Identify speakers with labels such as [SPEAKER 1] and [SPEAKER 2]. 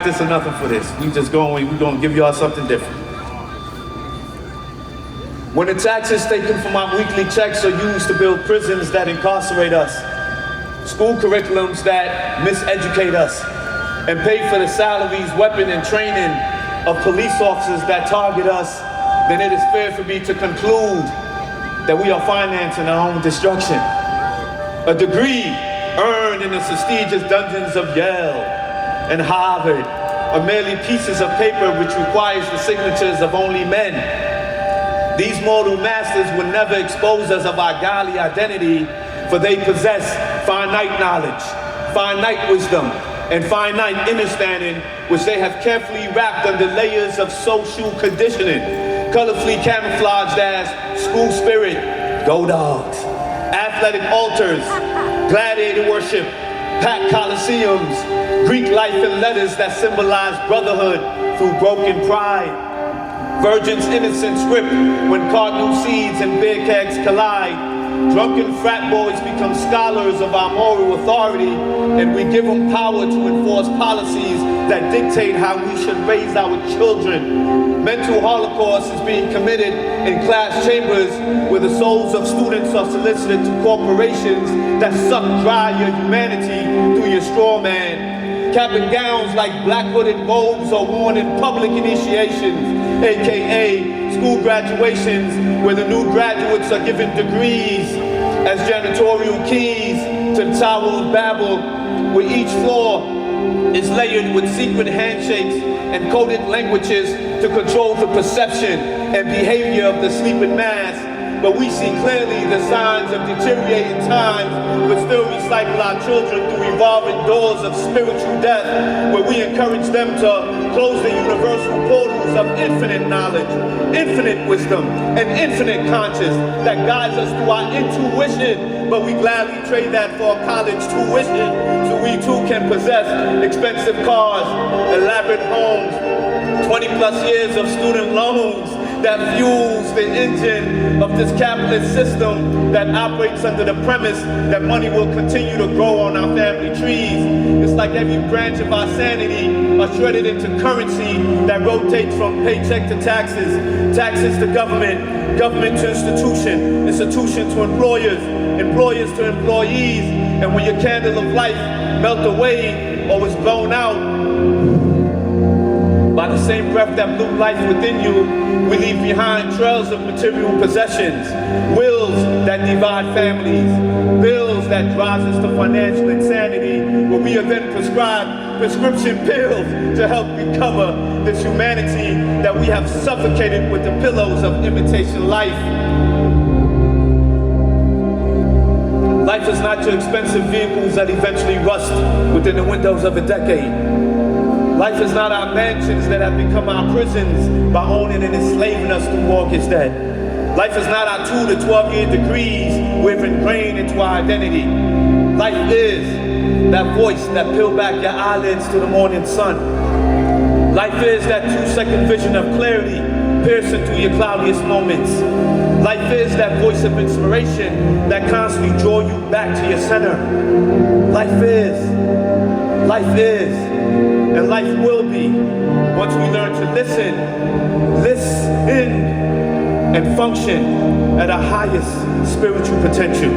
[SPEAKER 1] This or nothing for this. We're gonna give y'all something different. When the taxes taken from our weekly checks are used to build prisons that incarcerate us, school curriculums that miseducate us, and pay for the salaries, weapon, and training of police officers that target us, then it is fair for me to conclude that we are financing our own destruction. A degree earned in the prestigious dungeons of Yale and Harvard are merely pieces of paper which requires the signatures of only men. These mortal masters would never expose us of our godly identity, for they possess finite knowledge, finite wisdom, and finite understanding, which they have carefully wrapped under layers of social conditioning, colorfully camouflaged as school spirit, go dogs, athletic altars, gladiator worship, packed coliseums, Greek life and letters that symbolize brotherhood through broken pride. Virgin's innocence ripped when cardinal seeds and beer kegs collide. Drunken frat boys become scholars of our moral authority, and we give them power to enforce policies that dictate how we should raise our children. Mental holocaust is being committed in class chambers where the souls of students are solicited to corporations that suck dry your humanity through your straw man. Cap and gowns like black hooded robes are worn in public initiations, aka school graduations, where the new graduates are given degrees as janitorial keys to the Tower of Babel, where each floor is layered with secret handshakes and coded languages to control the perception and behavior of the sleeping mass. But we see clearly the signs of deteriorating times, but still recycle our children through revolving doors of spiritual death, where we encourage them to close the universal portals of infinite knowledge, infinite wisdom, and infinite conscience that guides us through our intuition. But we gladly trade that for a college tuition, so we too can possess expensive cars, elaborate homes, 20 plus years of student loans that fuels the engine of this capitalist system that operates under the premise that money will continue to grow on our family trees. It's like every branch of our sanity are shredded into currency that rotates from paycheck to taxes, taxes to government, government to institution, institution to employers, employers to employees. And when your candle of life melt away or is blown out by the same breath that blew life within you, we leave behind trails of material possessions, wills that divide families, bills that drives us to financial insanity, where we are then prescribed prescription pills to help recover this humanity that we have suffocated with the pillows of imitation life. Life is not your expensive vehicles that eventually rust within the windows of a decade. Life is not our mansions that have become our prisons by owning and enslaving us through mortgage debt. Life is not our 2 to 12-year degrees we've ingrained into our identity. Life is that voice that peeled back your eyelids to the morning sun. Life is that 2-second vision of clarity piercing through your cloudiest moments. Life is that voice of inspiration that constantly draws you back to your center. Life is, and life will be once we learn to listen, and function at our highest spiritual potential.